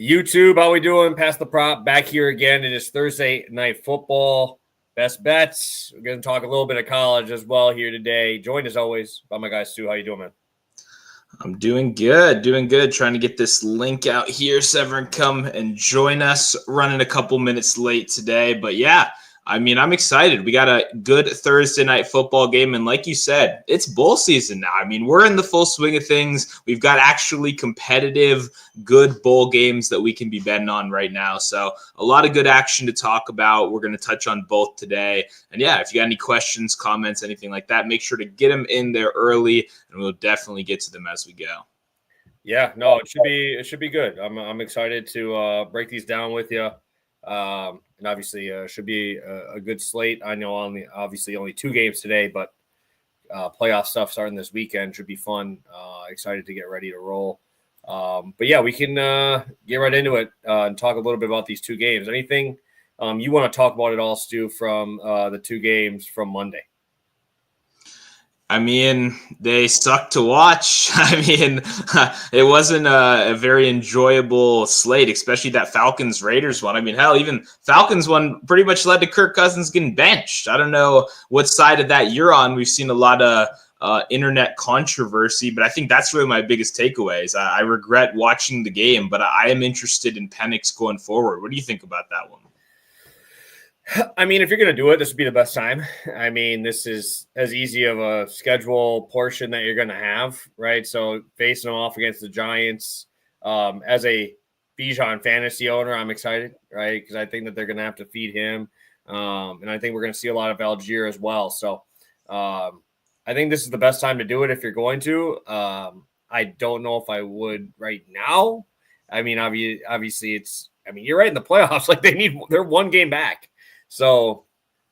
YouTube, how we doing? Pass the prop back here again. It is Thursday night football. Best bets. We're going to talk a little bit of college as well here today. Joined as always by my guy Stu. How you doing, man? I'm doing good. Trying to get this link out here so everyone come and join us. Running a couple minutes late today, but yeah, I mean, I'm excited. We got a good Thursday night football game, and like you said, it's bowl season now. I mean, we're in the full swing of things. We've got actually competitive, good bowl games that we can be betting on right now. So a lot of good action to talk about. We're going to touch on both today. And yeah, if you got any questions, comments, anything like that, make sure to get them in there early, and we'll definitely get to them as we go. Yeah, no, it should be good. I'm excited to break these down with you. And obviously should be a good slate. I know obviously only 2 games today, but playoff stuff starting this weekend should be fun. Excited to get ready to roll. But yeah, we can get right into it and talk a little bit about these 2 games. Anything you want to talk about at all, Stu, from the 2 games from Monday? I mean, they suck to watch. I mean, it wasn't a very enjoyable slate, especially that Falcons-Raiders one. I mean, hell, even Falcons one pretty much led to Kirk Cousins getting benched. I don't know what side of that you're on. We've seen a lot of internet controversy, but I think that's really my biggest takeaways. I regret watching the game, but I am interested in Penix going forward. What do you think about that one? I mean, if you're going to do it, this would be the best time. I mean, this is as easy of a schedule portion that you're going to have, right? So facing them off against the Giants, as a Bijan fantasy owner, I'm excited, right? Because I think that they're going to have to feed him. And I think we're going to see a lot of Algier as well. So I think this is the best time to do it if you're going to. I don't know if I would right now. I mean, obviously you're right in the playoffs. Like they're 1 game back. So,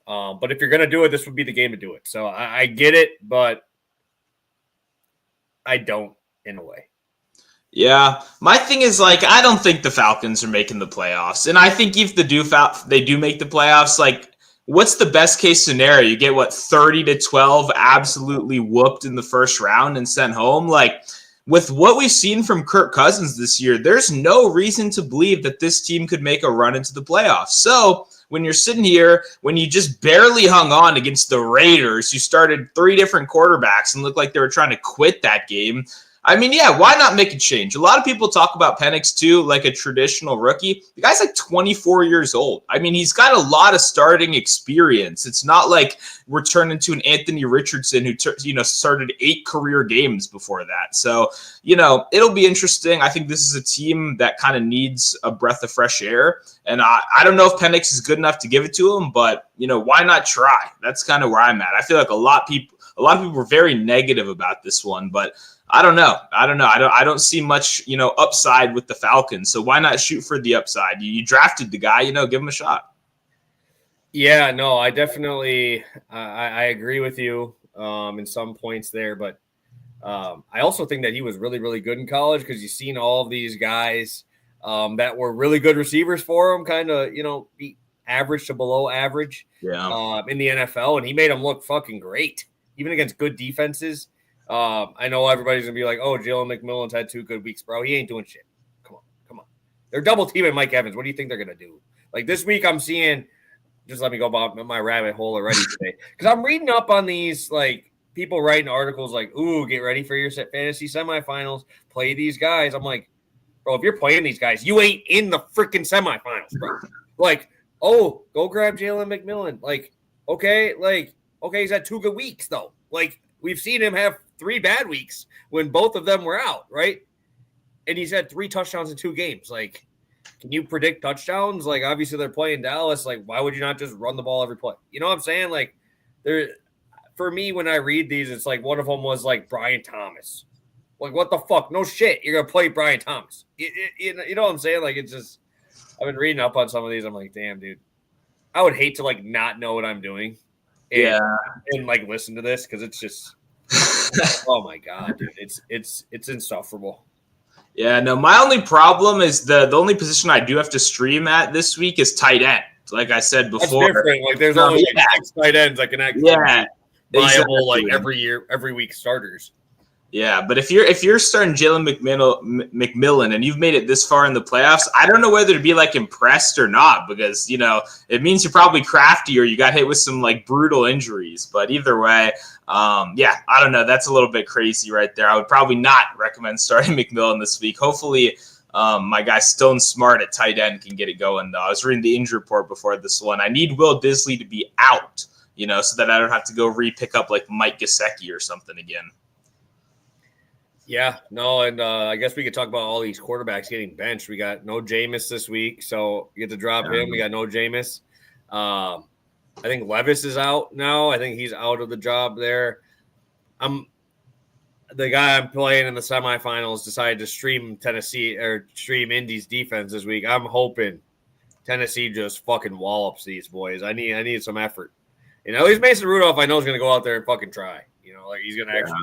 but if you're going to do it, this would be the game to do it. So I get it, but I don't in a way. Yeah, my thing is I don't think the Falcons are making the playoffs, and I think if they do make the playoffs, what's the best case scenario? You get 30-12, absolutely whooped in the first round and sent home. With what we've seen from Kirk Cousins this year, there's no reason to believe that this team could make a run into the playoffs. So when you're sitting here, when you just barely hung on against the Raiders, you started 3 different quarterbacks and looked like they were trying to quit that game. I mean, yeah, why not make a change? A lot of people talk about Penix too, like a traditional rookie. The guy's 24 years old. I mean, he's got a lot of starting experience. It's not like we're turning to an Anthony Richardson who started 8 career games before that. So, it'll be interesting. I think this is a team that kind of needs a breath of fresh air. And I don't know if Penix is good enough to give it to him, but, why not try? That's kind of where I'm at. I feel like a lot of people were very negative about this one, but I don't know. I don't see much, upside with the Falcons. So why not shoot for the upside? You drafted the guy, give him a shot. Yeah, no, I definitely, I agree with you in some points there, but I also think that he was really, really good in college because you've seen all of these guys that were really good receivers for him, kind of, be average to below average in the NFL, and he made them look fucking great, even against good defenses. I know everybody's going to be like, oh, Jalen McMillan's had 2 good weeks, bro. He ain't doing shit. Come on. They're double teaming Mike Evans. What do you think they're going to do? This week I'm seeing – just let me go about my rabbit hole already today. Because I'm reading up on these, people writing articles ooh, get ready for your fantasy semifinals. Play these guys. I'm like, bro, if you're playing these guys, you ain't in the freaking semifinals, bro. Oh, go grab Jalen McMillan. Okay, he's had 2 good weeks, though. We've seen him have 3 bad weeks when both of them were out, right? And he's had 3 touchdowns in 2 games. Can you predict touchdowns? Obviously they're playing Dallas. Why would you not just run the ball every play? You know what I'm saying? For me, when I read these, it's one of them was Brian Thomas. What the fuck? No shit. You're going to play Brian Thomas. You know what I'm saying? It's just, I've been reading up on some of these. I'm like, damn, dude. I would hate to not know what I'm doing. And listen to this because it's just oh my god, dude, it's insufferable. Yeah, no, my only problem is the only position I do have to stream at this week is tight end. Like I said before, that's different. There's only 6 tight ends that can actually viable every week starters. Yeah, but if you're starting Jalen McMillan and you've made it this far in the playoffs, I don't know whether to be like impressed or not, because it means you're probably crafty or you got hit with some like brutal injuries. But either way, yeah, I don't know. That's a little bit crazy right there. I would probably not recommend starting McMillan this week. Hopefully, my guy Stone Smart at tight end can get it going though. I was reading the injury report before this one. I need Will Disley to be out, so that I don't have to go re-pick up like Mike Gesicki or something again. Yeah, no, and I guess we could talk about all these quarterbacks getting benched. We got no Jameis this week, so you get to drop him. We got no Jameis. I think Levis is out now. I think he's out of the job there. The guy I'm playing in the semifinals decided to stream Tennessee or stream Indy's defense this week. I'm hoping Tennessee just fucking wallops these boys. I need some effort. At least Mason Rudolph, I know, is going to go out there and fucking try. He's going to actually.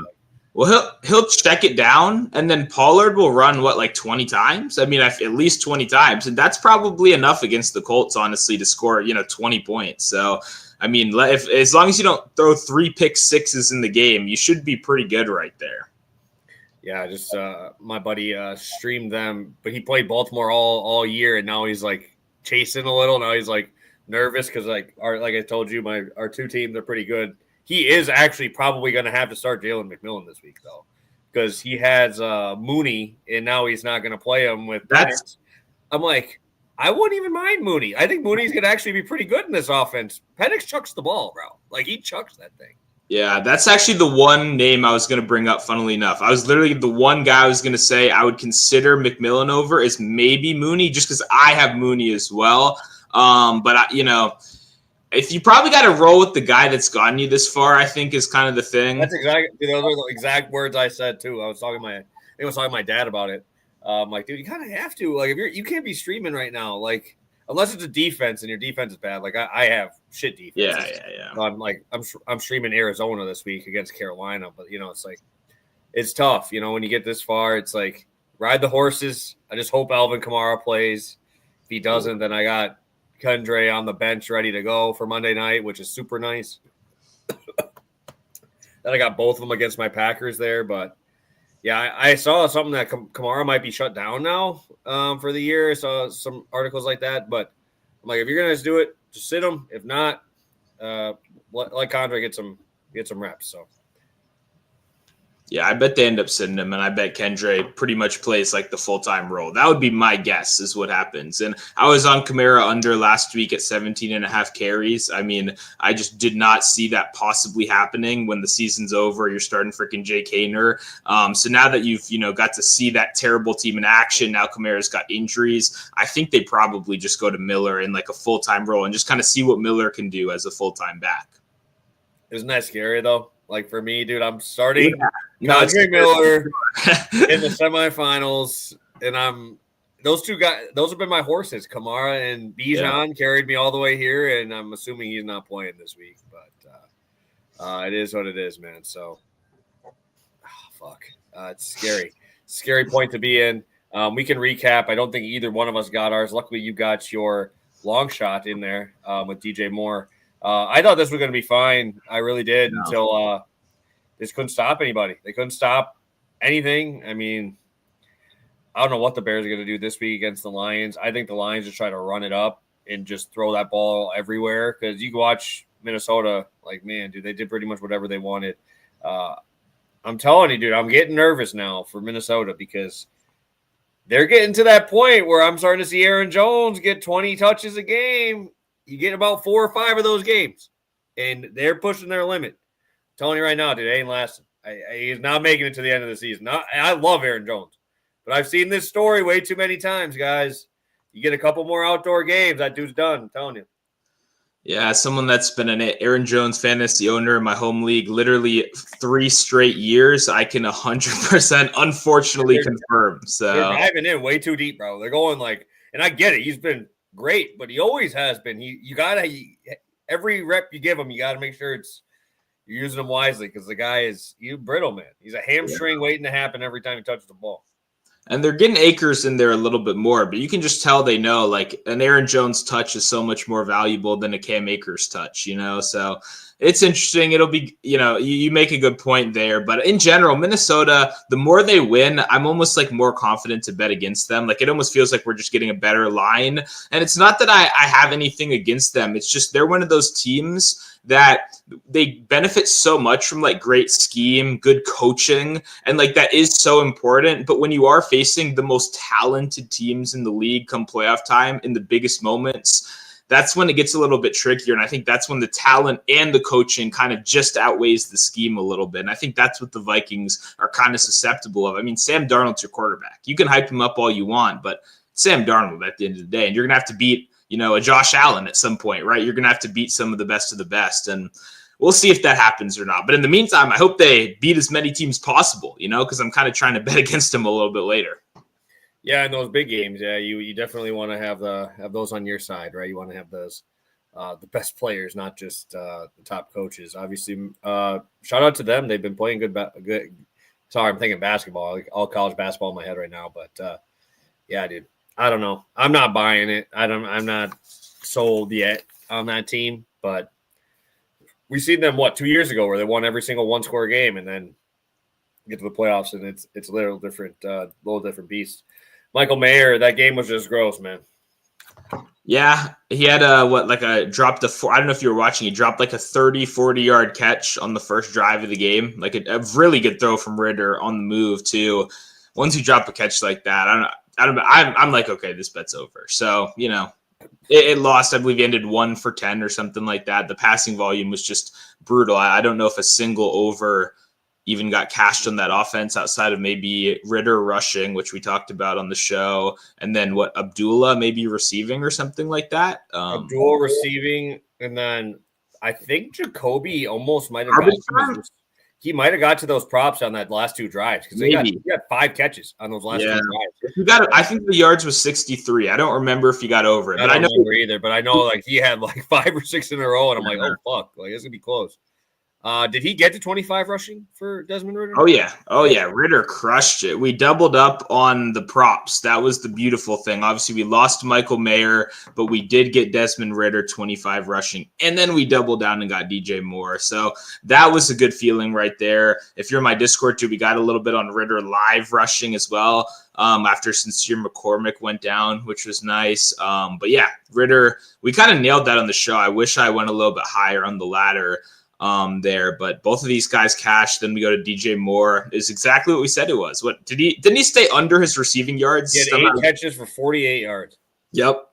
Well, he'll check it down, and then Pollard will run, 20 times? I mean, at least 20 times. And that's probably enough against the Colts, honestly, to score, 20 points. So, I mean, as long as you don't throw 3 pick sixes in the game, you should be pretty good right there. Yeah, just my buddy streamed them, but he played Baltimore all year, and now he's, chasing a little. Now he's, nervous because, like I told you, our two teams are pretty good. He is actually probably going to have to start Jalen McMillan this week, though, because he has Mooney, and now he's not going to play him with Penix. I'm like, I wouldn't even mind Mooney. I think Mooney's going to actually be pretty good in this offense. Penix chucks the ball, bro. He chucks that thing. Yeah, that's actually the one name I was going to bring up, funnily enough. I was literally the one guy I was going to say I would consider McMillan over is maybe Mooney, just because I have Mooney as well. But if you probably got to roll with the guy that's gotten you this far, I think is kind of the thing. That's exactly those are the exact words I said too. I was talking to my dad about it. Dude, you kind of have to. If you can't be streaming right now, unless it's a defense and your defense is bad. I have shit defense. Yeah. So I'm streaming Arizona this week against Carolina, but it's tough. When you get this far, it's ride the horses. I just hope Alvin Kamara plays. If he doesn't, then I got Kendra on the bench ready to go for Monday night, which is super nice. Then I got both of them against my Packers there. But, yeah, I saw something that Kamara might be shut down now for the year. I saw some articles like that. But I'm like, if you're going to do it, just sit him. If not, let Condre get some reps. So. Yeah, I bet they end up sitting him, and I bet Kendra pretty much plays the full-time role. That would be my guess is what happens. And I was on Kamara under last week at 17.5 carries. I mean, I just did not see that possibly happening when the season's over. You're starting freaking Jake Haener. So now that you've, got to see that terrible team in action, now Kamara's got injuries, I think they probably just go to Miller in a full-time role and just kind of see what Miller can do as a full-time back. Isn't that scary, though? For me, dude, I'm starting Condre Miller in the semifinals, and those two guys. Those have been my horses. Kamara and Bijan carried me all the way here, and I'm assuming he's not playing this week. But it is what it is, man. So, fuck, it's scary. Scary point to be in. We can recap. I don't think either one of us got ours. Luckily, you got your long shot in there with DJ Moore. I thought this was going to be fine. I really did until they just couldn't stop anybody. They couldn't stop anything. I mean, I don't know what the Bears are going to do this week against the Lions. I think the Lions just try to run it up and just throw that ball everywhere because you can watch Minnesota, man, dude, they did pretty much whatever they wanted. I'm telling you, dude, I'm getting nervous now for Minnesota because they're getting to that point where I'm starting to see Aaron Jones get 20 touches a game. You get about 4 or 5 of those games, and they're pushing their limit. I'm telling you right now, dude, it ain't lasting. He's not making it to the end of the season. I love Aaron Jones, but I've seen this story way too many times, guys. You get a couple more outdoor games, that dude's done. I'm telling you. Yeah, as someone that's been an Aaron Jones fantasy owner in my home league literally 3 straight years, I can 100% unfortunately confirm. So they're diving in way too deep, bro. They're going and I get it. He's been great, but he always has been. You gotta every rep you give him, you gotta make sure you're using him wisely because the guy is brittle, man. He's a hamstring waiting to happen every time he touches the ball. And they're getting Akers in there a little bit more, but you can just tell they know an Aaron Jones touch is so much more valuable than a Cam Akers touch, So it's interesting. It'll be, you make a good point there. But in general, Minnesota, the more they win, I'm almost like more confident to bet against them. Like it almost feels like we're just getting a better line. And it's not that I have anything against them. It's just they're one of those teams that they benefit so much from like great scheme, good coaching, and like that is so important. But when you are facing the most talented teams in the league come playoff time in the biggest moments, that's when it gets a little bit trickier. And I think that's when the talent and the coaching kind of just outweighs the scheme a little bit. And I think that's what the Vikings are kind of susceptible of. I mean, Sam Darnold's your quarterback. You can hype him up all you want, but Sam Darnold at the end of the day, and you're going to have to beat, a Josh Allen at some point, right? You're going to have to beat some of the best. And we'll see if that happens or not. But in the meantime, I hope they beat as many teams possible, because I'm kind of trying to bet against them a little bit later. Yeah, in those big games, you definitely want to have those on your side, right? You want to have those the best players, not just the top coaches. Obviously, shout out to them. They've been playing good. Sorry, I'm thinking basketball, like all college basketball in my head right now. But yeah, dude, I don't know. I'm not buying it. I'm not sold yet on that team. But we seen them 2 years ago where they won every single one-score game, and then get to the playoffs, and it's a little different beast. Michael Mayer, that game was just gross, man. Yeah, he had dropped I don't know if you were watching, he dropped like a 40-yard catch on the first drive of the game. Like a really good throw from Ritter on the move too. Once you drop a catch like that, I'm like, okay, this bet's over. So, it lost. I believe he ended 1 for 10 or something like that. The passing volume was just brutal. I don't know if a single over even got cashed on that offense outside of maybe Ritter rushing, which we talked about on the show, and then Abdullah maybe receiving or something like that. Abdullah receiving, and then I think Jacoby almost might have he might have got to those props on that last 2 drives because he got 5 catches on those last 2 drives. I think the yards was 63. I don't remember if he got over it. I don't remember either, but I know like he had like 5 or 6 in a row, and I'm like, oh fuck, like it's gonna be close. Did he get to 25 rushing for Desmond Ritter? Oh yeah. Ritter crushed it. We doubled up on the props. That was the beautiful thing. Obviously, we lost Michael Mayer, but we did get Desmond Ritter 25 rushing, and then we doubled down and got DJ Moore. So that was a good feeling right there. If you're in my Discord too, we got a little bit on Ritter live rushing as well. After Sincere McCormick went down, which was nice. But yeah, Ritter, we kind of nailed that on the show. I wish I went a little bit higher on the ladder there, but both of these guys cashed. Then we go to DJ Moore. Is exactly what we said it was. What didn't he stay under his receiving yards? He had 8 catches for 48 yards. Yep.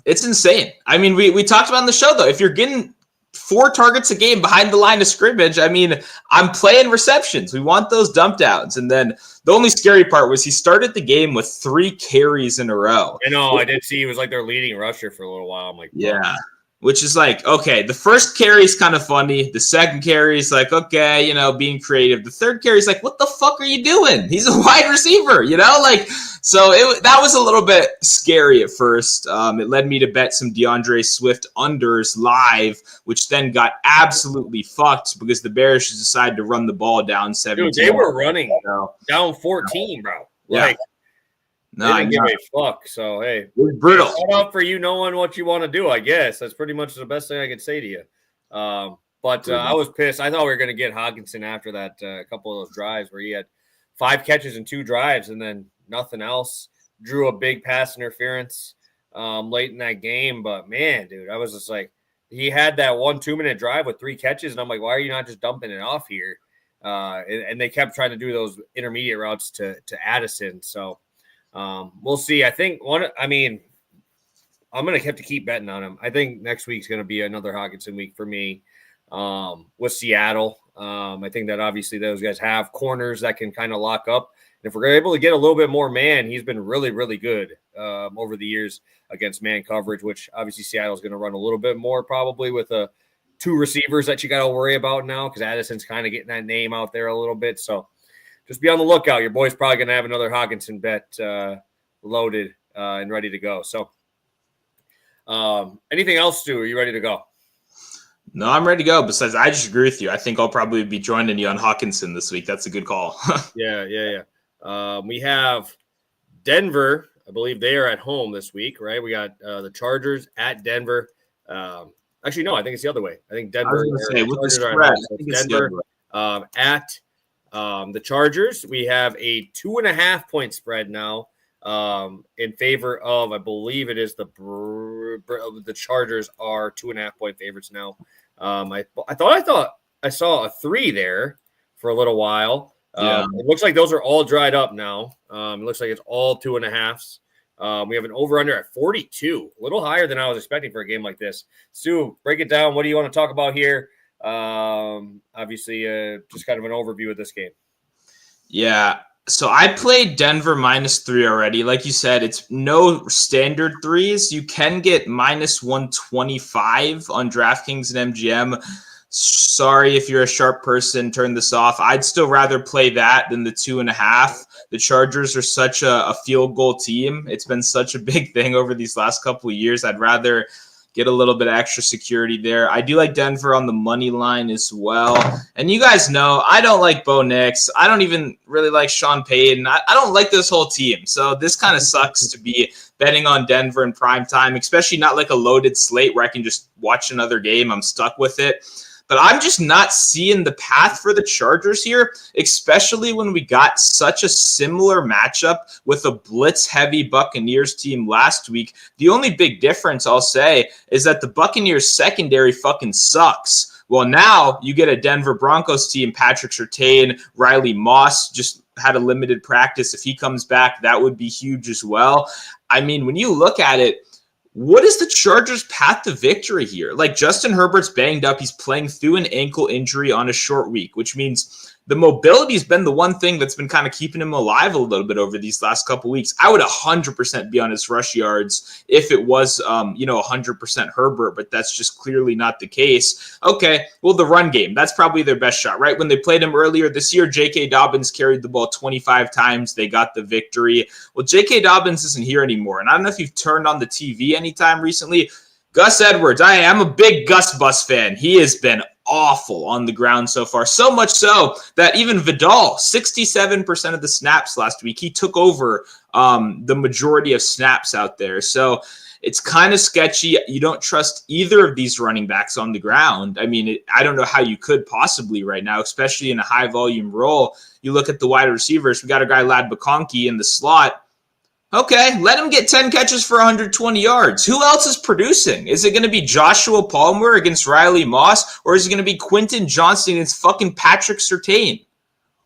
It's insane. I mean, we talked about on the show though. If you're getting 4 targets a game behind the line of scrimmage, I mean, I'm playing receptions. We want those dump downs. And then the only scary part was he started the game with 3 carries in a row. I know. I did see he was like their leading rusher for a little while. I'm like, yeah. Which is like, okay, the first carry is kind of funny. The second carry is like, okay, being creative. The third carry is like, what the fuck are you doing? He's a wide receiver, So that was a little bit scary at first. It led me to bet some DeAndre Swift unders live, which then got absolutely fucked because the Bears decided to run the ball down 17. Dude, they were running down 14, bro. Like, no, I didn't give a fuck. So hey, it was brutal. Shout out for you knowing what you want to do. I guess that's pretty much the best thing I could say to you. But I was pissed. I thought we were going to get Hockenson after that couple of those drives where he had 5 catches and 2 drives and then nothing else. Drew a big pass interference late in that game. But man, dude, I was just like, he had that 1-2-minute drive with 3 catches, and I'm like, why are you not just dumping it off here? And they kept trying to do those intermediate routes to Addison. So. We'll see. I think I'm going to have to keep betting on him. I think next week's going to be another Hockenson week for me with Seattle. I think that obviously those guys have corners that can kind of lock up. And if we're able to get a little bit more man, he's been really, really good over the years against man coverage, which obviously Seattle's going to run a little bit more probably with 2 receivers that you got to worry about now because Addison's kind of getting that name out there a little bit. So, just be on the lookout. Your boy's probably going to have another Hockenson bet loaded and ready to go. So anything else, Stu? Are you ready to go? No, I'm ready to go. Besides, I just agree with you. I think I'll probably be joining you on Hockenson this week. That's a good call. Yeah. We have Denver. I believe they are at home this week, right? We got the Chargers at Denver. I Actually, no, I think it's the other way. I think I Denver was going to say, with the Chargers are at spread, home. I So think it's it's the Denver other way. at the Chargers. We have a 2.5-point spread now in favor of, I believe it is the Chargers are 2.5-point favorites now. I thought I saw a 3 there for a little while. Yeah. It looks like those are all dried up now. It looks like it's all 2.5s. We have an over-under at 42, a little higher than I was expecting for a game like this. Stu, break it down. What do you want to talk about here? Obviously, just kind of an overview of this game. Yeah. So I played Denver -3 already. Like you said, it's no standard threes. You can get -125 on DraftKings and MGM. Sorry if you're a sharp person, turn this off. I'd still rather play that than the 2.5. The Chargers are such a field goal team. It's been such a big thing over these last couple of years. I'd rather get a little bit of extra security there. I do like Denver on the money line as well. And you guys know, I don't like Bo Nix. I don't even really like Sean Payton. I don't like this whole team. So this kind of sucks to be betting on Denver in prime time, especially not like a loaded slate where I can just watch another game. I'm stuck with it. But I'm just not seeing the path for the Chargers here, especially when we got such a similar matchup with a blitz-heavy Buccaneers team last week. The only big difference, I'll say, is that the Buccaneers secondary fucking sucks. Well, now you get a Denver Broncos team, Patrick Surtain, Riley Moss just had a limited practice. If he comes back, that would be huge as well. I mean, when you look at it, what is the Chargers' path to victory here? Like, Justin Herbert's banged up. He's playing through an ankle injury on a short week, which means the mobility has been the one thing that's been kind of keeping him alive a little bit over these last couple weeks. I would 100% be on his rush yards if it was, 100% Herbert, but that's just clearly not the case. Okay, well, the run game, that's probably their best shot, right? When they played him earlier this year, J.K. Dobbins carried the ball 25 times. They got the victory. Well, J.K. Dobbins isn't here anymore, and I don't know if you've turned on the TV anytime recently. Gus Edwards, I am a big Gus Bus fan. He has been awful on the ground so far. So much so that even Vidal, 67% of the snaps last week, he took over the majority of snaps out there. So it's kind of sketchy. You don't trust either of these running backs on the ground. I mean, I don't know how you could possibly right now, especially in a high volume role. You look at the wide receivers. We got a guy, Lad McConkey, in the slot. Okay, let him get 10 catches for 120 yards. Who else is producing? Is it going to be Joshua Palmer against Riley Moss, or is it going to be Quentin Johnston against fucking Patrick Surtain?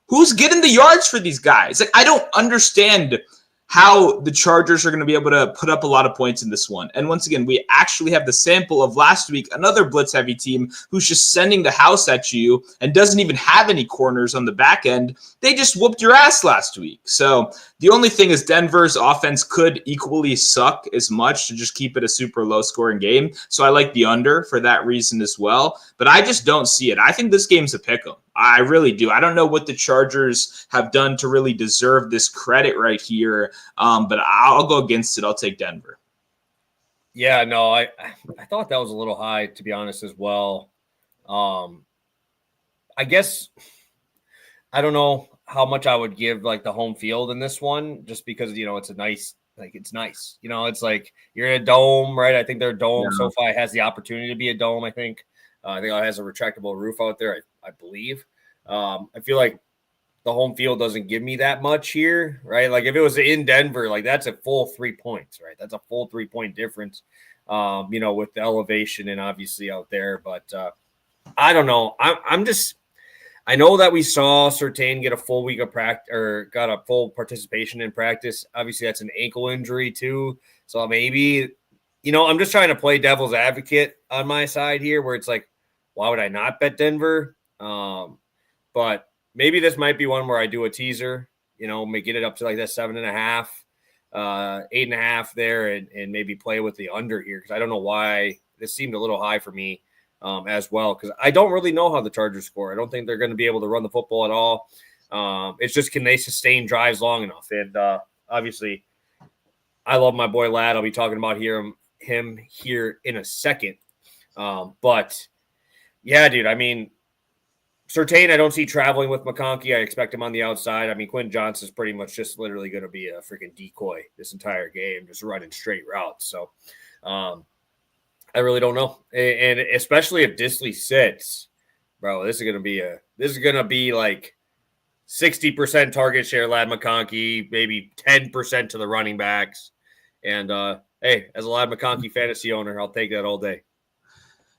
Who's getting the yards for these guys? Like, I don't understand how the Chargers are going to be able to put up a lot of points in this one. And once again, we actually have the sample of last week, another blitz-heavy team who's just sending the house at you and doesn't even have any corners on the back end. They just whooped your ass last week. So the only thing is Denver's offense could equally suck as much to just keep it a super low-scoring game. So I like the under for that reason as well. But I just don't see it. I think this game's a pick'em. I really do. I don't know what the Chargers have done to really deserve this credit right here, but I'll go against it. I'll take Denver. Yeah, no, I thought that was a little high, to be honest, as well. I guess I don't know how much I would give like the home field in this one, just because it's it's nice. It's like you're in a dome, right? I think their dome SoFi has the opportunity to be a dome. I think it has a retractable roof out there. I believe. I feel like the home field doesn't give me that much here, right? Like if it was in Denver, like that's a full 3 points, right? That's a full 3-point difference, with the elevation and obviously out there. But I don't know. I know that we saw Surtain get a full week of practice or got a full participation in practice. Obviously, that's an ankle injury too. So maybe, I'm just trying to play devil's advocate on my side here where it's like, why would I not bet Denver? But maybe this might be one where I do a teaser, may get it up to like that 7.5, 8.5 there and maybe play with the under here. Cause I don't know why this seemed a little high for me as well. Cause I don't really know how the Chargers score. I don't think they're going to be able to run the football at all. It's just, can they sustain drives long enough? And obviously I love my boy Lad. I'll be talking about him here in a second. But yeah, dude, I mean, Surtain, I don't see traveling with McConkey. I expect him on the outside. I mean, Quentin Johnston's pretty much just literally going to be a freaking decoy this entire game, just running straight routes. So I really don't know, and especially if Disley sits, bro. This is gonna be like 60% target share, Lad McConkey, maybe 10% to the running backs. And hey, as a Lad McConkey fantasy owner, I'll take that all day.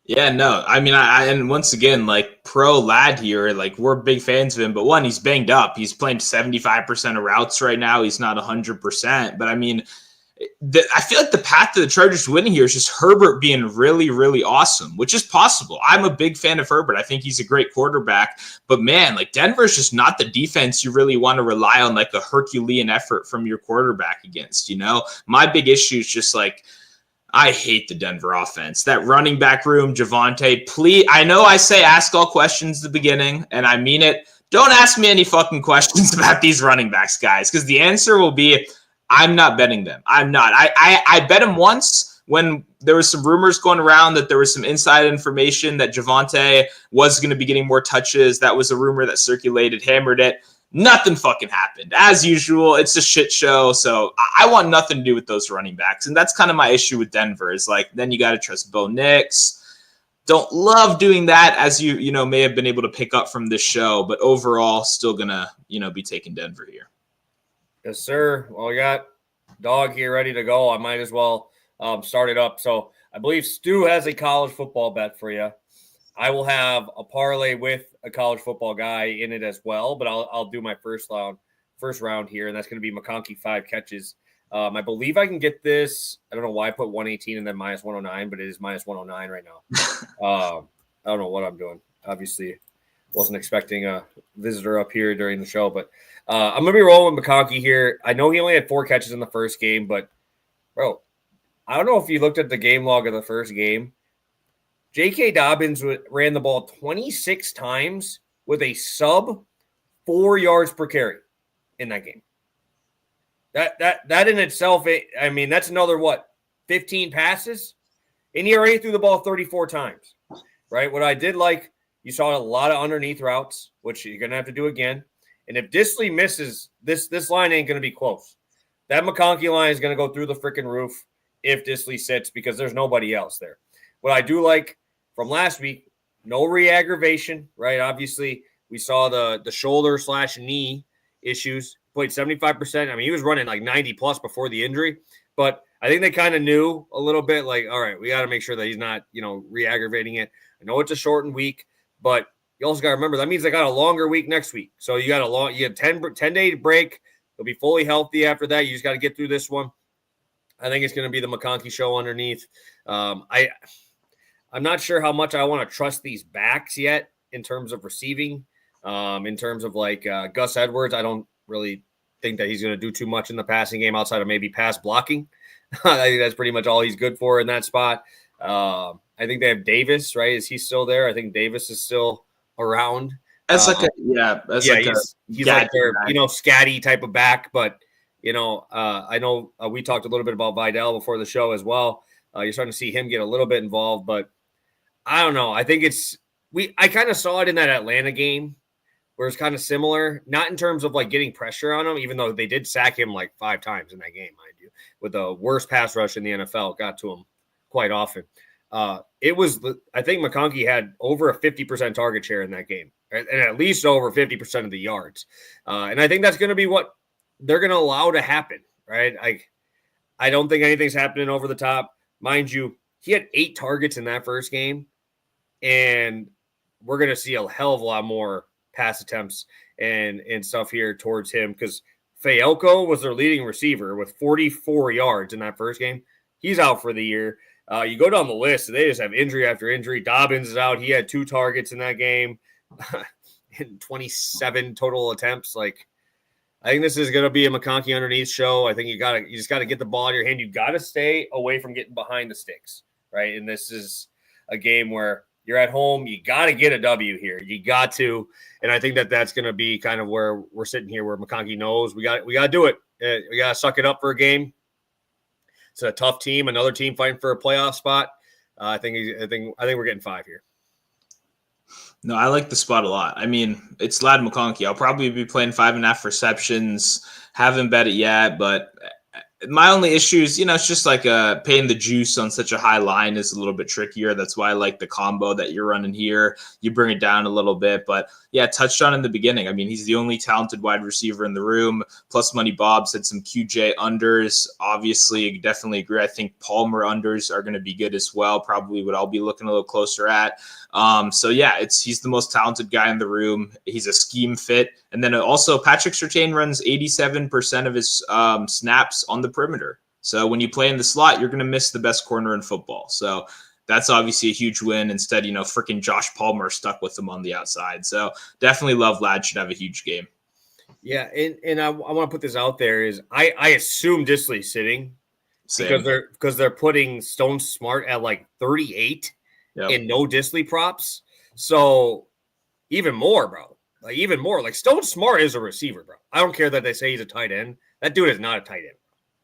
Yeah, no, I mean, and once again, like pro Lad here, like we're big fans of him, but one, he's banged up. He's playing 75% of routes right now. He's not 100%, but I mean, I feel like the path to the Chargers winning here is just Herbert being really, really awesome, which is possible. I'm a big fan of Herbert. I think he's a great quarterback. But man, like Denver's just not the defense you really want to rely on, like a Herculean effort from your quarterback against. You know, my big issue is just like I hate the Denver offense. That running back room, Javonte, please. I know I say ask all questions at the beginning, and I mean it. Don't ask me any fucking questions about these running backs, guys, because the answer will be I'm not betting them. I'm not. I bet him once when there was some rumors going around that there was some inside information that Javonte was going to be getting more touches. That was a rumor that circulated, hammered it. Nothing fucking happened. As usual, it's a shit show. So I want nothing to do with those running backs. And that's kind of my issue with Denver is like, then you got to trust Bo Nix. Don't love doing that, as you may have been able to pick up from this show, but overall still going to, be taking Denver here. Yes, sir. Well, we got Dog here ready to go. I might as well start it up. So I believe Stu has a college football bet for you. I will have a parlay with a college football guy in it as well, but I'll do my first round here, and that's going to be McConkey 5 catches. I believe I can get this. I don't know why I put 118 and then minus 109, but it is minus 109 right now. I don't know what I'm doing. Obviously, wasn't expecting a visitor up here during the show, but I'm going to be rolling with McConkey here. I know he only had 4 catches in the first game, but, bro, I don't know if you looked at the game log of the first game. J.K. Dobbins ran the ball 26 times with a sub 4 yards per carry in that game. That in itself, I mean, that's another, 15 passes? And he already threw the ball 34 times, right? What I did like, you saw a lot of underneath routes, which you're going to have to do again. And if Disley misses, this line ain't going to be close. That McConkey line is going to go through the freaking roof if Disley sits because there's nobody else there. What I do like from last week, no re-aggravation, right? Obviously, we saw the shoulder/knee issues. Played 75%. I mean, he was running like 90+ before the injury. But I think they kind of knew a little bit like, all right, we got to make sure that he's not, re-aggravating it. I know it's a shortened week, but you also got to remember that means they got a longer week next week. So you got a 10-day break. He'll be fully healthy after that. You just got to get through this one. I think it's going to be the McConkey show underneath. I'm not sure how much I want to trust these backs yet in terms of receiving. In terms of like Gus Edwards, I don't really think that he's going to do too much in the passing game outside of maybe pass blocking. I think that's pretty much all he's good for in that spot. I think they have Davis, right? Is he still there? I think Davis is still around. That's like he's like their scatty type of back, but I know we talked a little bit about Vidal before the show as well. You're starting to see him get a little bit involved, but I don't know. I think I kind of saw it in that Atlanta game where it's kind of similar, not in terms of like getting pressure on him, even though they did sack him like 5 times in that game, mind you, with the worst pass rush in the NFL, got to him quite often. I think McConkey had over a 50% target share in that game, and at least over 50% of the yards. And I think that's going to be what they're going to allow to happen, right? I don't think anything's happening over the top. Mind you, he had 8 targets in that first game, and we're going to see a hell of a lot more pass attempts and stuff here towards him because Fayoko was their leading receiver with 44 yards in that first game. He's out for the year. You go down the list, they just have injury after injury. Dobbins is out. He had 2 targets in that game and 27 total attempts. Like, I think this is going to be a McConkey underneath show. I think you just got to get the ball in your hand. You got to stay away from getting behind the sticks, right? And this is a game where you're at home. You got to get a W here. You got to. And I think that's going to be kind of where we're sitting here, where McConkey knows we got to do it. We got to suck it up for a game. It's a tough team. Another team fighting for a playoff spot. I think we're getting 5 here. No, I like the spot a lot. I mean, it's Lad McConkey. I'll probably be playing 5.5 receptions. Haven't bet it yet, but My only issue is, it's just like paying the juice on such a high line is a little bit trickier. That's why I like the combo that you're running here. You bring it down a little bit, but yeah, touchdown in the beginning. I mean, he's the only talented wide receiver in the room. Plus Money Bob said some QJ unders. Obviously, definitely agree. I think Palmer unders are going to be good as well. Probably what I'll be looking a little closer at. So yeah, he's the most talented guy in the room. He's a scheme fit. And then also Patrick Surtain runs 87% of his snaps on the perimeter. So when you play in the slot, you're going to miss the best corner in football. So that's obviously a huge win. Instead, freaking Josh Palmer stuck with him on the outside. So definitely love Ladd should have a huge game. Yeah, and I want to put this out there is I assume Disley's sitting. Same. because they're putting Stone Smart at like 38 and no Disley props. So even more, bro. Like Stone Smart is a receiver, bro. I don't care that they say he's a tight end. That dude is not a tight end.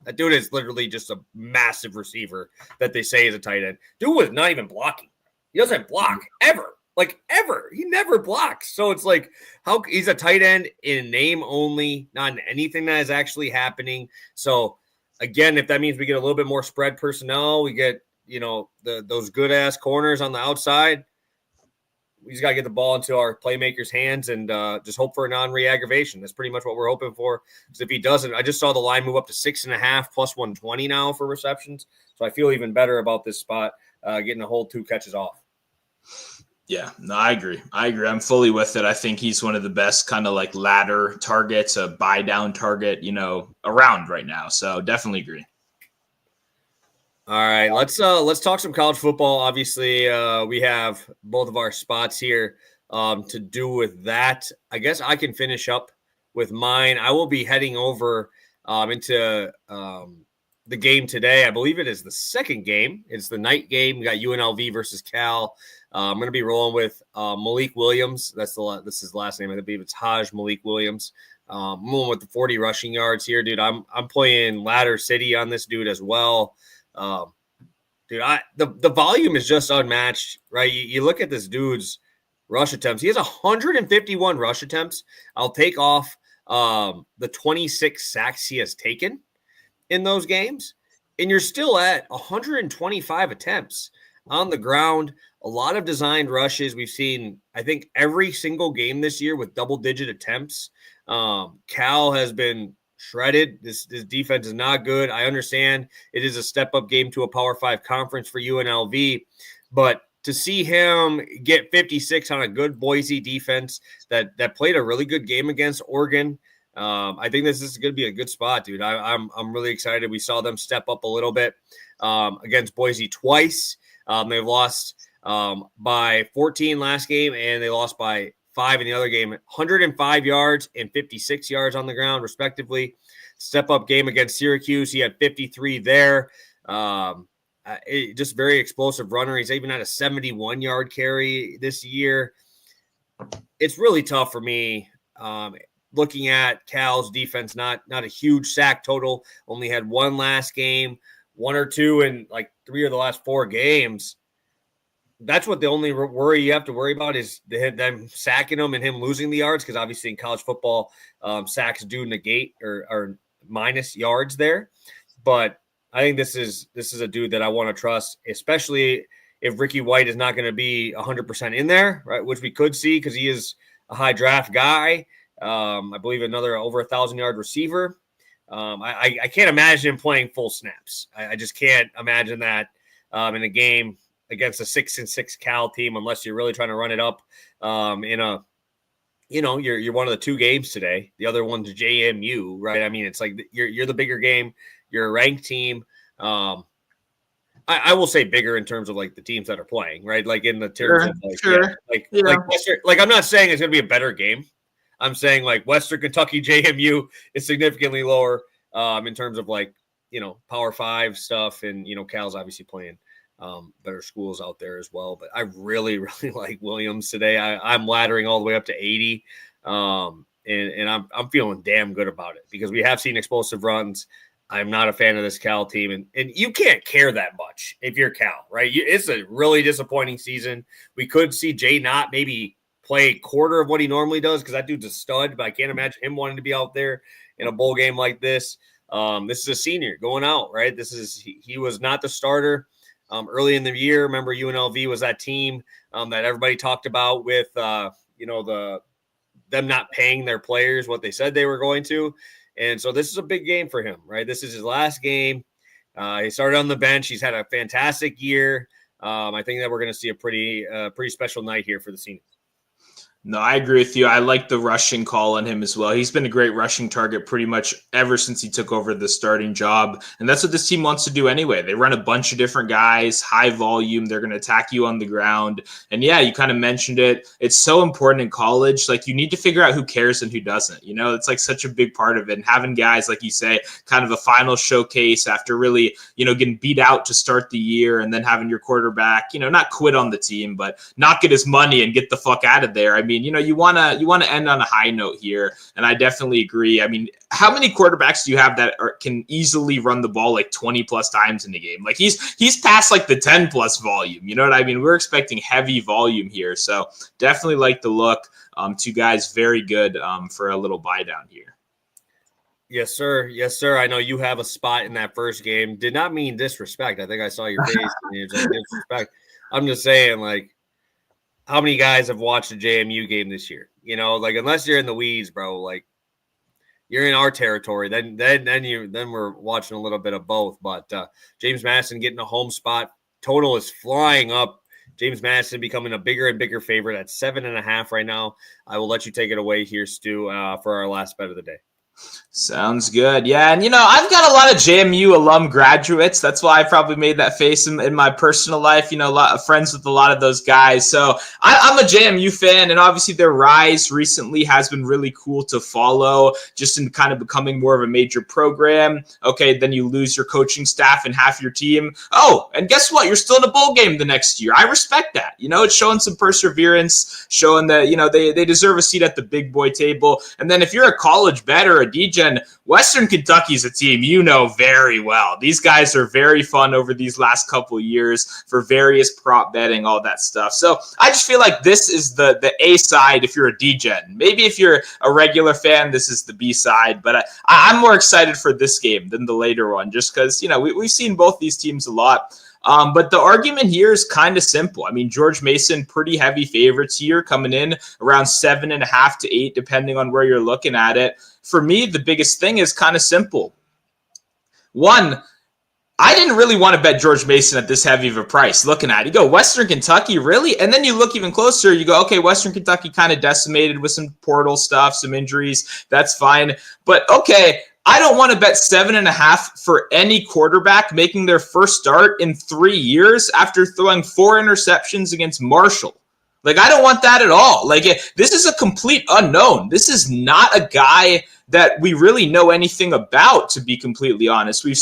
That dude is literally just a massive receiver that they say is a tight end. Dude was not even blocking. He doesn't block ever. Like ever. He never blocks. So it's like how he's a tight end in name only, not in anything that is actually happening. So again, if that means we get a little bit more spread personnel, we get, those good ass corners on the outside. We just got to get the ball into our playmakers' hands and just hope for a non-re-aggravation. That's pretty much what we're hoping for. Because if he doesn't, I just saw the line move up to 6.5 plus 120 now for receptions. So I feel even better about this spot, getting a whole 2 catches off. Yeah, no, I agree. I'm fully with it. I think he's one of the best kind of like ladder targets, a buy down target, around right now. So definitely agree. All right, let's talk some college football. Obviously, we have both of our spots here to do with that. I guess I can finish up with mine. I will be heading over into the game today. I believe it is the second game. It's the night game. We got UNLV versus Cal. I'm going to be rolling with Malik Williams. This is his last name. I believe it's Haj Malik Williams. I'm going with the 40 rushing yards here, dude. I'm playing Ladder City on this dude as well. Dude, the volume is just unmatched, right? You look at this dude's rush attempts. He has 151 rush attempts. I'll take off the 26 sacks he has taken in those games, and you're still at 125 attempts on the ground. A lot of designed rushes. We've seen, I think, every single game this year with double-digit attempts. Cal has been shredded. This defense is not good. I understand it is a step-up game to a Power 5 conference for UNLV, but to see him get 56 on a good Boise defense that played a really good game against Oregon, I think this is going to be a good spot, dude. I'm really excited. We saw them step up a little bit against Boise twice. They've lost by 14 last game, and they lost by 5 in the other game. 105 yards and 56 yards on the ground, respectively. Step up game against Syracuse. He had 53 there. Just very explosive runner. He's even had a 71-yard carry this year. It's really tough for me. Looking at Cal's defense, not a huge sack total. Only had 1 last game, 1 or 2 in like 3 of the last 4 games. That's what the only worry you have to worry about is them sacking him and him losing the yards, because obviously in college football, sacks do negate or minus yards there. But I think this is a dude that I want to trust, especially if Ricky White is not going to be 100% in there, right? Which we could see because he is a high draft guy. I believe another over 1,000-yard receiver. I can't imagine him playing full snaps. I just can't imagine that in a game against a 6-6 Cal team, unless you're really trying to run it up in a, you're one of the 2 games today. The other one's JMU, right? I mean, it's like you're the bigger game. You're a ranked team. I will say bigger in terms of like the teams that are playing, right? Like in the terms of like, like I'm not saying it's going to be a better game. I'm saying like Western Kentucky JMU is significantly lower in terms of like, Power 5 stuff, and Cal's obviously playing better schools out there as well. But I really, really like Williams today. I'm laddering all the way up to 80. And I'm feeling damn good about it because we have seen explosive runs. I'm not a fan of this Cal team, and you can't care that much if you're Cal, right? It's a really disappointing season. We could see Jay Knott maybe play a quarter of what he normally does because that dude's a stud, but I can't imagine him wanting to be out there in a bowl game like this. This is a senior going out, right? He was not the starter early in the year. Remember, UNLV was that team that everybody talked about with them not paying their players what they said they were going to. And so this is a big game for him, right? This is his last game. He started on the bench. He's had a fantastic year. I think that we're going to see a pretty special night here for the seniors. No, I agree with you. I like the rushing call on him as well. He's been a great rushing target pretty much ever since he took over the starting job. And that's what this team wants to do anyway. They run a bunch of different guys, high volume. They're going to attack you on the ground. And yeah, you kind of mentioned it. It's so important in college. Like, you need to figure out who cares and who doesn't. You know, it's like such a big part of it. And having guys, like you say, kind of a final showcase after really, getting beat out to start the year, and then having your quarterback, not quit on the team, but not get his money and get the fuck out of there. I mean, you want to end on a high note here, and I definitely agree. I mean, how many quarterbacks do you have that can easily run the ball like 20 plus times in the game? Like, he's past like the 10 plus volume. You know what I mean? We're expecting heavy volume here, so definitely like the look. Two guys very good for a little buy down here. Yes, sir. Yes, sir. I know you have a spot in that first game. Did not mean disrespect. I think I saw your face. It's like disrespect. I'm just saying, like, how many guys have watched a JMU game this year? Like, unless you're in the weeds, bro, like, you're in our territory. Then we're watching a little bit of both. But James Madison getting a home spot. Total is flying up. James Madison becoming a bigger and bigger favorite at 7.5 right now. I will let you take it away here, Stu, for our last bet of the day. Sounds good. Yeah, and I've got a lot of JMU alum graduates. That's why I probably made that face in my personal life. A lot of friends with a lot of those guys. So I'm a JMU fan, and obviously their rise recently has been really cool to follow, just in kind of becoming more of a major program. Okay, then you lose your coaching staff and half your team. Oh, and guess what? You're still in a bowl game the next year. I respect that. It's showing some perseverance, showing that, they deserve a seat at the big boy table. And then if you're a college bet or a DGen, Western Kentucky is a team very well. These guys are very fun over these last couple of years for various prop betting, all that stuff. So I just feel like this is the A side if you're a DGen. Maybe if you're a regular fan, this is the B side. But I'm more excited for this game than the later one, just because we've seen both these teams a lot. But the argument here is kind of simple. I mean, George Mason, pretty heavy favorites here, coming in around 7.5 to 8, depending on where you're looking at it. For me, the biggest thing is kind of simple. One, I didn't really want to bet George Mason at this heavy of a price. Looking at it, you go, Western Kentucky, really? And then you look even closer, you go, okay, Western Kentucky kind of decimated with some portal stuff, some injuries. That's fine. But okay, I don't want to bet 7.5 for any quarterback making their first start in 3 years after throwing 4 interceptions against Marshall. Like, I don't want that at all. Like, this is a complete unknown. This is not a guy that we really know anything about, to be completely honest. We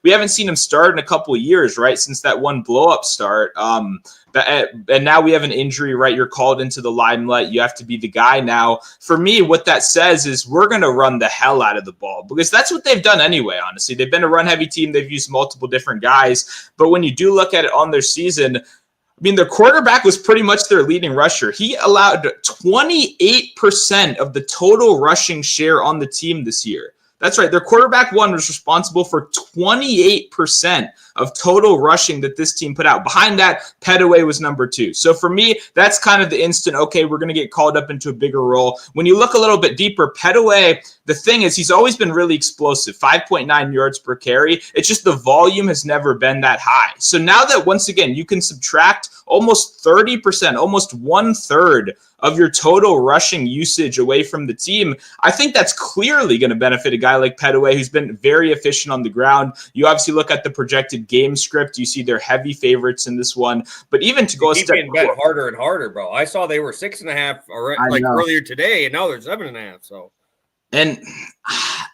haven't seen him start in a couple of years, right? Since that one blow-up start. And now we have an injury, right? You're called into the limelight. You have to be the guy now. For me, what that says is we're going to run the hell out of the ball, because that's what they've done anyway, honestly. They've been a run-heavy team. They've used multiple different guys. But when you do look at it on their season, I mean, their quarterback was pretty much their leading rusher. He allowed 28% of the total rushing share on the team this year. That's right. Their quarterback one was responsible for 28% of total rushing that this team put out. Behind that, Petaway was number 2. So for me, that's kind of the instant, okay, we're going to get called up into a bigger role. When you look a little bit deeper, Petaway, the thing is, he's always been really explosive, 5.9 yards per carry. It's just the volume has never been that high. So now that, once again, you can subtract almost 30%, almost 1/3 of your total rushing usage away from the team, I think that's clearly going to benefit a guy like Petaway, who's been very efficient on the ground. You obviously look at the projected game script, you see they're heavy favorites in this one. But even to go a step bet harder and harder, bro. I saw they were 6.5 earlier today, and now they're 7.5. So, and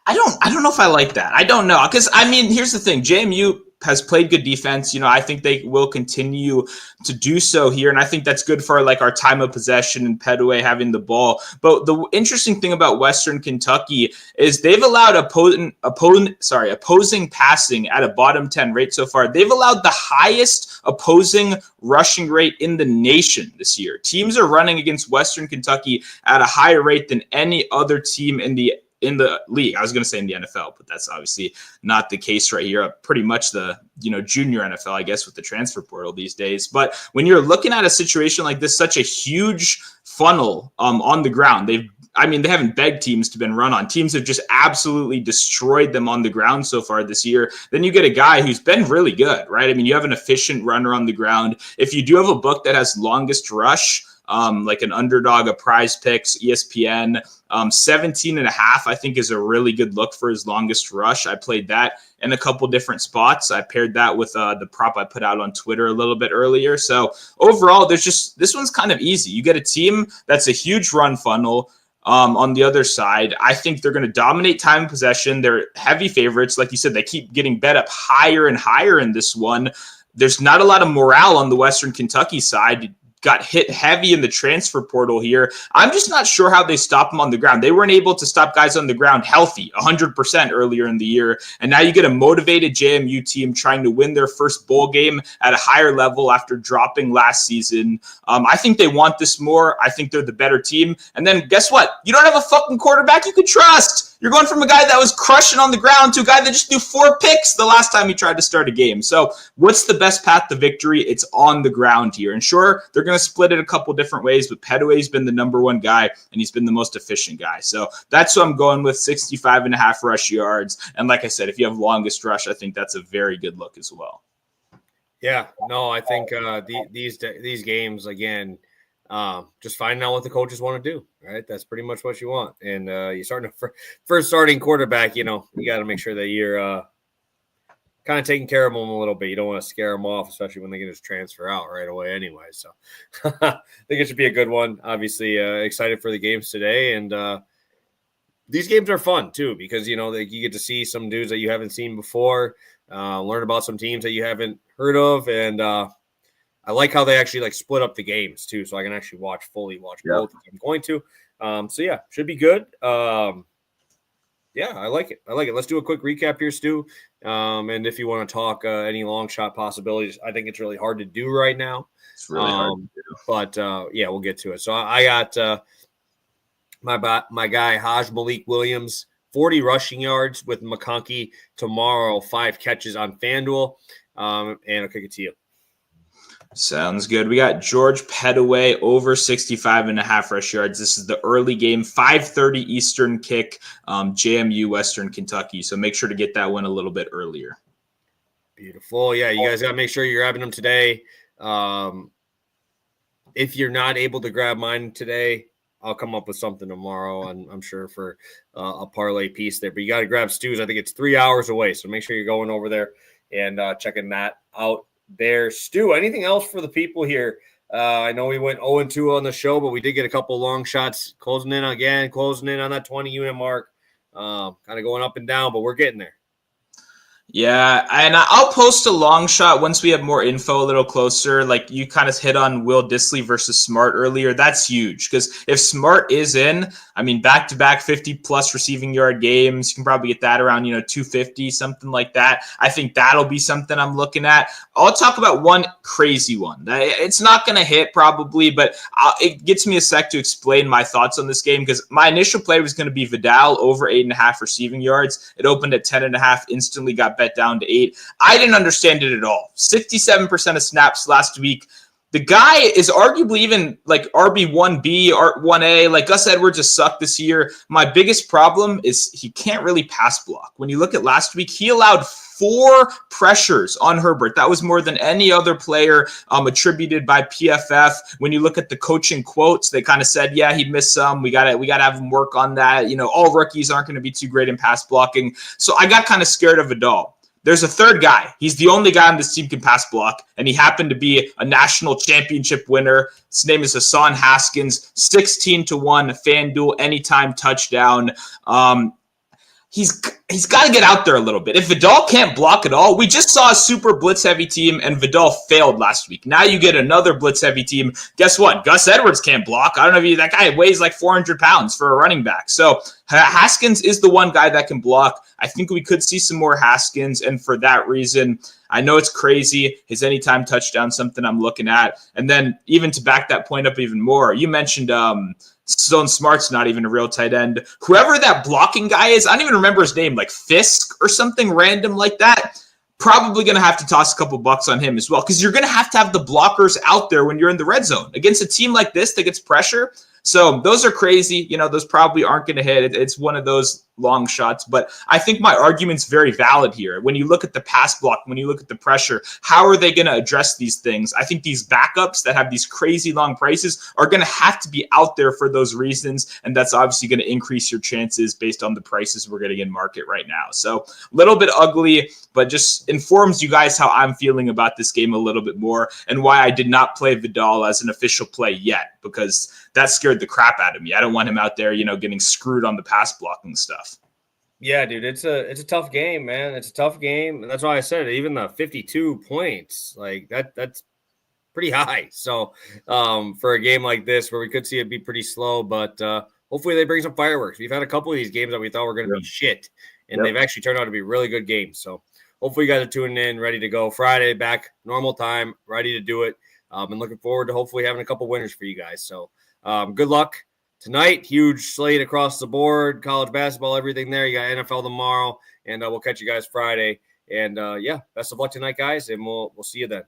I don't know if I like that. I don't know, because I mean, here's the thing: JMU has played good defense. I think they will continue to do so here. And I think that's good for like our time of possession and Petaway having the ball. But the interesting thing about Western Kentucky is they've allowed opposing passing at a bottom 10 rate so far. They've allowed the highest opposing rushing rate in the nation this year. Teams are running against Western Kentucky at a higher rate than any other team in the in the league. I was going to say in the NFL, but that's obviously not the case right here. Pretty much the, junior NFL, I guess, with the transfer portal these days. But when you're looking at a situation like this, such a huge funnel on the ground, they haven't begged teams to been run on. Teams have just absolutely destroyed them on the ground so far this year. Then you get a guy who's been really good, right? I mean, you have an efficient runner on the ground. If you do have a book that has longest rush, like an underdog, a prize picks, ESPN, 17.5, I think is a really good look for his longest rush. I played that in a couple different spots. I paired that with the prop I put out on Twitter a little bit earlier. So overall, this one's kind of easy. You get a team that's a huge run funnel. On the other side, I think they're going to dominate time and possession. They're heavy favorites. Like you said, they keep getting bet up higher and higher in this one. There's not a lot of morale on the Western Kentucky side. Got hit heavy in the transfer portal here. I'm just not sure how they stop them on the ground. They weren't able to stop guys on the ground healthy 100% earlier in the year. And now you get a motivated JMU team trying to win their first bowl game at a higher level after dropping last season. I think they want this more. I think they're the better team. And then guess what? You don't have a fucking quarterback you can trust. You're going from a guy that was crushing on the ground to a guy that just threw 4 picks the last time he tried to start a game. So what's the best path to victory? It's on the ground here. And sure, they're going to split it a couple different ways, but Pettaway's been the number one guy, and he's been the most efficient guy. So that's what I'm going with, 65.5 rush yards. And like I said, if you have longest rush, I think that's a very good look as well. Yeah, no, I think these games, again, just finding out what the coaches want to do, right? That's pretty much what you want. And you're starting to first starting quarterback, you got to make sure that you're kind of taking care of them a little bit. You don't want to scare them off, especially when they can just transfer out right away anyway. So I think it should be a good one. Obviously, excited for the games today. And these games are fun too, because, you get to see some dudes that you haven't seen before, learn about some teams that you haven't heard of. And I like how they actually split up the games too, so I can actually watch both if I'm going to. So yeah, should be good. Yeah, I like it. Let's do a quick recap here, Stu. And if you want to talk any long shot possibilities, I think it's really hard to do right now. It's really hard to do. But yeah, we'll get to it. So I got my guy Haj Malik Williams, 40 rushing yards with McConkey tomorrow, 5 catches on FanDuel, and I'll kick it to you. Sounds good. We got George Pettaway over 65.5 rush yards. This is the early game, 5:30 Eastern kick, JMU Western Kentucky. So make sure to get that one a little bit earlier. Beautiful. Yeah, you guys got to make sure you're grabbing them today. If you're not able to grab mine today, I'll come up with something tomorrow, and I'm sure for a parlay piece there. But you got to grab Stu's. I think it's 3 hours away, so make sure you're going over there and checking that out. There, Stu, anything else for the people here? I know we went 0-2 on the show, but we did get a couple long shots closing in on that 20 unit mark. Kind of going up and down, but we're getting there. Yeah, and I'll post a long shot once we have more info a little closer. Like you kind of hit on Will Dissly versus Smart earlier. That's huge because if Smart is in, back-to-back 50-plus receiving yard games, you can probably get that around, 250, something like that. I think that'll be something I'm looking at. I'll talk about one crazy one. It's not going to hit probably, but it gets me a sec to explain my thoughts on this game because my initial play was going to be Vidal over 8.5 receiving yards. It opened at 10.5, instantly got bet down to 8. I didn't understand it at all. 67% of snaps last week. The guy is arguably even RB1B or 1A. Gus Edwards has sucked this year. My biggest problem is he can't really pass block. When you look at last week, he allowed 4 pressures on Herbert. That was more than any other player attributed by PFF. When you look at the coaching quotes, they kind of said, yeah, he missed some. We gotta have him work on that. All rookies aren't going to be too great in pass blocking. So I got kind of scared of Vidal. There's a third guy. He's the only guy on this team can pass block, and he happened to be a national championship winner. His name is Hassan Haskins, 16-1 FanDuel anytime touchdown. He's he's got to get out there a little bit. If Vidal can't block at all, we just saw a super blitz-heavy team, and Vidal failed last week. Now you get another blitz-heavy team. Guess what? Gus Edwards can't block. I don't know if that guy weighs like 400 pounds for a running back. So Haskins is the one guy that can block. I think we could see some more Haskins, and for that reason, I know it's crazy. His anytime touchdown, something I'm looking at. And then even to back that point up even more, you mentioned Stone Smart's not even a real tight end. Whoever that blocking guy is, I don't even remember his name, like Fisk or something random like that. Probably going to have to toss a couple bucks on him as well, because you're going to have the blockers out there when you're in the red zone against a team like this that gets pressure. So those are crazy. Those probably aren't going to hit. It's one of those long shots. But I think my argument's very valid here. When you look at the pass block, when you look at the pressure, how are they going to address these things? I think these backups that have these crazy long prices are going to have to be out there for those reasons. And that's obviously going to increase your chances based on the prices we're getting in market right now. So a little bit ugly, but just informs you guys how I'm feeling about this game a little bit more, and why I did not play Vidal as an official play yet, because that scared the crap out of me. I don't want him out there, getting screwed on the pass blocking stuff. Yeah, dude, it's a tough game, man. It's a tough game. And that's why I said it. Even the 52 points, like that's pretty high. So for a game like this where we could see it be pretty slow, but hopefully they bring some fireworks. We've had a couple of these games that we thought were going to be shit, and they've actually turned out to be really good games. So hopefully you guys are tuning in, ready to go. Friday, back, normal time, ready to do it. And looking forward to hopefully having a couple winners for you guys. So good luck tonight. Huge slate across the board, college basketball, everything there. You got NFL tomorrow, and we'll catch you guys Friday. And best of luck tonight, guys, and we'll see you then.